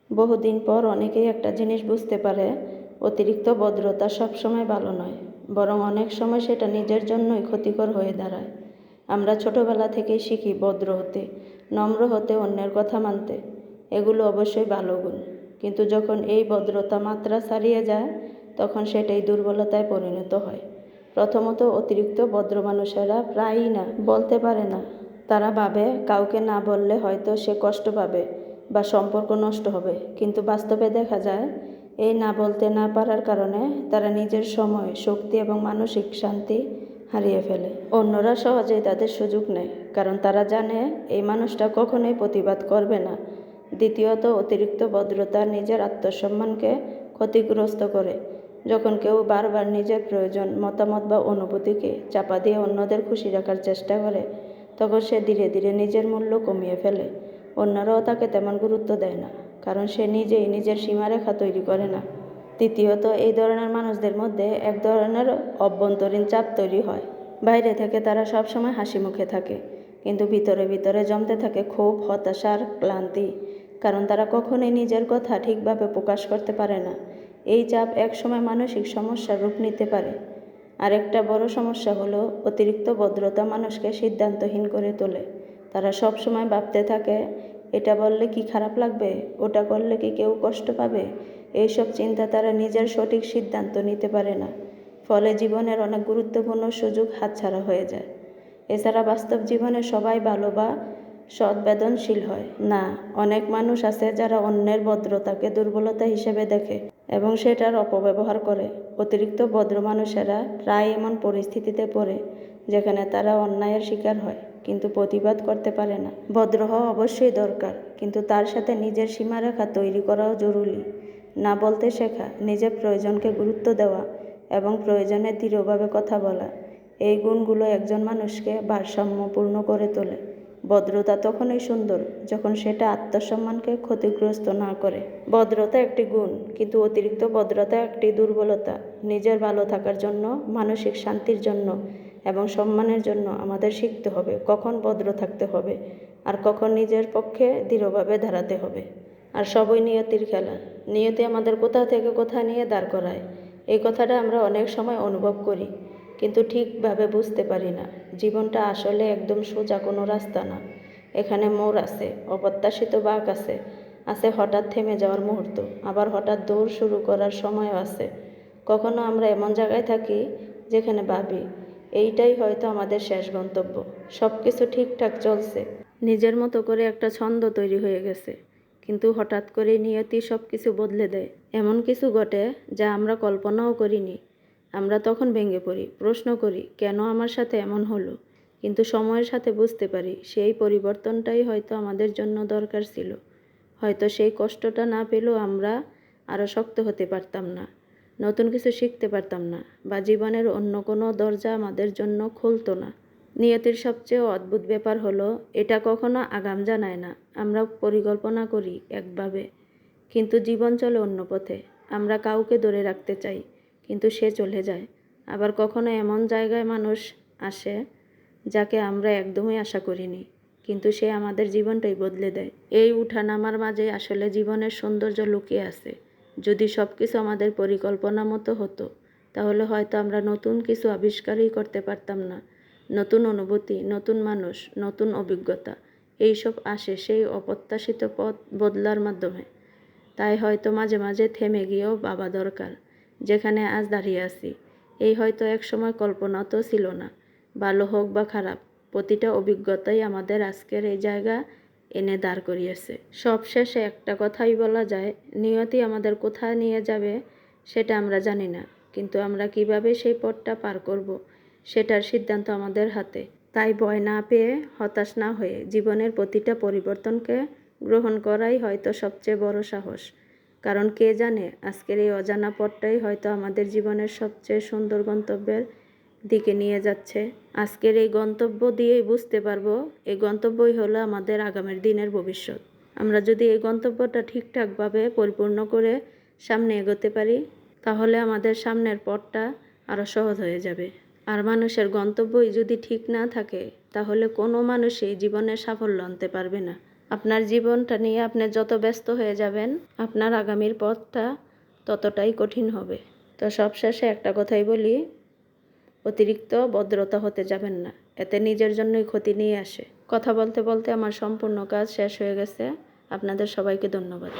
বহুদিন পর অনেকেই একটা জিনিস বুঝতে পারে, অতিরিক্ত ভদ্রতা সবসময় ভালো নয়, বরং অনেক সময় সেটা নিজের জন্যই ক্ষতিকর হয়ে দাঁড়ায়। আমরা ছোটবেলা থেকেই শিখি ভদ্র হতে, নম্র হতে, অন্যের কথা মানতে। এগুলো অবশ্যই ভালো গুণ, কিন্তু যখন এই ভদ্রতা মাত্রা ছাড়িয়ে যায়, তখন সেটাই দুর্বলতায় পরিণত হয়। প্রথমত, অতিরিক্ত ভদ্র মানুষেরা প্রায়ই না বলতে পারে না। তারা ভাবে কাউকে না বললে হয়তো সে কষ্ট পাবে বা সম্পর্ক নষ্ট হবে, কিন্তু বাস্তবে দেখা যায় এই না বলতে না পারার কারণে তারা নিজের সময়, শক্তি এবং মানসিক শান্তি হারিয়ে ফেলে। অন্যরা সহজেই তাদের সুযোগ নেয়, কারণ তারা জানে এই মানুষটা কখনোই প্রতিবাদ করবে না। দ্বিতীয়ত, অতিরিক্ত ভদ্রতা নিজের আত্মসম্মানকে ক্ষতিগ্রস্ত করে। যখন কেউ বারবার নিজের প্রয়োজন, মতামত বা অনুভূতিকে চাপা দিয়ে অন্যদের খুশি রাখার চেষ্টা করে, তখন সে ধীরে ধীরে নিজের মূল্য কমিয়ে ফেলে। অন্যরাও তাকে তেমন গুরুত্ব দেয় না, কারণ সে নিজেই নিজের সীমারেখা তৈরি করে না। তৃতীয়ত, এই ধরনের মানুষদের মধ্যে এক ধরনের অভ্যন্তরীণ চাপ তৈরি হয়। বাইরে থেকে তারা সবসময় হাসি মুখে থাকে, কিন্তু ভিতরে ভিতরে জমতে থাকে ক্ষোভ, হতাশার ক্লান্তি, কারণ তারা কখনোই নিজের কথা ঠিকভাবে প্রকাশ করতে পারে না। এই চাপ একসময় মানসিক সমস্যার রূপ নিতে পারে। আরেকটা বড় সমস্যা হলো, অতিরিক্ত ভদ্রতা মানুষকে সিদ্ধান্তহীন করে তোলে। তারা সবসময় ভাবতে থাকে, এটা বললে কি খারাপ লাগবে, ওটা করলে কি কেউ কষ্ট পাবে। এইসব চিন্তা তারা নিজের সঠিক সিদ্ধান্ত নিতে পারে না, ফলে জীবনের অনেক গুরুত্বপূর্ণ সুযোগ হাতছাড়া হয়ে যায়। এছাড়া বাস্তব জীবনে সবাই ভালো বা সংবেদনশীল হয় না। অনেক মানুষ আছে যারা অন্যের ভদ্রতাকে দুর্বলতা হিসেবে দেখে এবং সেটার অপব্যবহার করে। অতিরিক্ত ভদ্র মানুষেরা প্রায় এমন পরিস্থিতিতে পড়ে যেখানে তারা অন্যায়ের শিকার হয়, কিন্তু প্রতিবাদ করতে পারে না। ভদ্র হওয়া অবশ্যই দরকার, কিন্তু তার সাথে নিজের সীমারেখা তৈরি করাও জরুরি। না বলতে শেখা, নিজের প্রয়োজনকে গুরুত্ব দেওয়া এবং প্রয়োজনে দৃঢ়ভাবে কথা বলা, এই গুণগুলো একজন মানুষকে ভারসাম্যপূর্ণ করে তোলে। ভদ্রতা তখনই সুন্দর যখন সেটা আত্মসম্মানকে ক্ষতিগ্রস্ত না করে। ভদ্রতা একটি গুণ, কিন্তু অতিরিক্ত ভদ্রতা একটি দুর্বলতা। নিজের ভালো থাকার জন্য, মানসিক শান্তির জন্য এবং সম্মানের জন্য আমাদের শিখতে হবে কখন ভদ্র থাকতে হবে আর কখন নিজের পক্ষে দৃঢ়ভাবে দাঁড়াতে হবে। আর সবই নিয়তির খেলা। নিয়তি আমাদের কোথা থেকে কোথায় নিয়ে দাঁড় করায়, এই কথাটা আমরা অনেক সময় অনুভব করি, কিন্তু ঠিকভাবে বুঝতে পারি না। জীবনটা আসলে একদম সোজা কোনো রাস্তা না। এখানে মোড় আছে, অপ্রত্যাশিত বাঁক আছে, আছে হঠাৎ থেমে যাওয়ার মুহূর্ত, আবার হঠাৎ দৌড় শুরু করার সময়ও আছে। কখনো আমরা এমন জায়গায় থাকি যেখানে ভাবি এইটাই হয়তো আমাদের শেষ গন্তব্য। সব কিছু ঠিকঠাক চলছে, নিজের মতো করে একটা ছন্দ তৈরি হয়ে গেছে, কিন্তু হঠাৎ করে নিয়তি সব কিছু বদলে দেয়। এমন কিছু ঘটে যা আমরা কল্পনাও করিনি। আমরা তখন ভেঙে পড়ি, প্রশ্ন করি কেন আমার সাথে এমন হলো, কিন্তু সময়ের সাথে বুঝতে পারি সেই পরিবর্তনটাই হয়তো আমাদের জন্য দরকার ছিল। হয়তো সেই কষ্টটা না পেলেও আমরা আরও শক্ত হতে পারতাম না, নতুন কিছু শিখতে পারতাম না, বা জীবনের অন্য কোনো দরজা আমাদের জন্য খুলতো না। নিয়তির সবচেয়ে অদ্ভুত ব্যাপার হলো, এটা কখনো আগাম জানায় না। আমরা পরিকল্পনা করি একভাবে, কিন্তু জীবন চলে অন্য পথে। আমরা কাউকে ধরে রাখতে চাই, কিন্তু সে চলে যায়। আবার কখনো এমন জায়গায় মানুষ আসে যাকে আমরা একদমই আশা করিনি, কিন্তু সে আমাদের জীবনটাই বদলে দেয়। এই উঠানামার মাঝে আসলে জীবনের সৌন্দর্য লুকিয়ে আছে। যদি সব কিছু আমাদের পরিকল্পনা মতো হতো, তাহলে হয়তো আমরা নতুন কিছু আবিষ্কারই করতে পারতাম না। নতুন অনুভূতি, নতুন মানুষ, নতুন অভিজ্ঞতা, এইসব আসে সেই অপ্রত্যাশিত পথ বদলার মাধ্যমে। তাই হয়তো মাঝে মাঝে থেমে গিয়েও ভাবা দরকার, যেখানে আজ দাঁড়িয়ে আছি, এই হয়তো একসময় কল্পনা তো ছিল না। ভালো হোক বা খারাপ, প্রতিটা অভিজ্ঞতাই আমাদের আজকের এই জায়গা এনে দাঁড় করিয়েছে। সবশেষে একটা কথাই বলা যায়, নিয়তি আমাদের কোথায় নিয়ে যাবে সেটা আমরা জানি না, কিন্তু আমরা কিভাবে সেই পথটা পার করব সেটার সিদ্ধান্ত আমাদের হাতে। তাই ভয় না পেয়ে, হতাশ না হয়ে জীবনের প্রতিটা পরিবর্তনকে গ্রহণ করাই হয়তো সবচেয়ে বড় সাহস। কারণ কে জানে, আজকের এই অজানা পথটাই হয়তো আমাদের জীবনের সবচেয়ে সুন্দর গন্তব্যের দিকে নিয়ে যাচ্ছে। আজকের এই গন্তব্য দিয়েই বুঝতে পারবো, এই গন্তব্যই হলো আমাদের আগামীর দিনের ভবিষ্যৎ। আমরা যদি এই গন্তব্যটা ঠিকঠাকভাবে পরিপূর্ণ করে সামনে এগোতে পারি, তাহলে আমাদের সামনের পথটা আরও সহজ হয়ে যাবে। আর মানুষের গন্তব্যই যদি ঠিক না থাকে, তাহলে কোনো মানুষই জীবনে সাফল্য আনতে পারবে না। আপনার জীবনটা নিয়ে আপনি যত ব্যস্ত হয়ে যাবেন, আপনার আগামীর পথটা ততটাই কঠিন হবে। তো সবশেষে একটা কথাই বলি, অতিরিক্ত ভদ্রতা হতে যাবেন না, এতে নিজের জন্যই ক্ষতি নিয়ে আসে। কথা বলতে বলতে আমার সম্পূর্ণ কাজ শেষ হয়ে গেছে। আপনাদের সবাইকে ধন্যবাদ।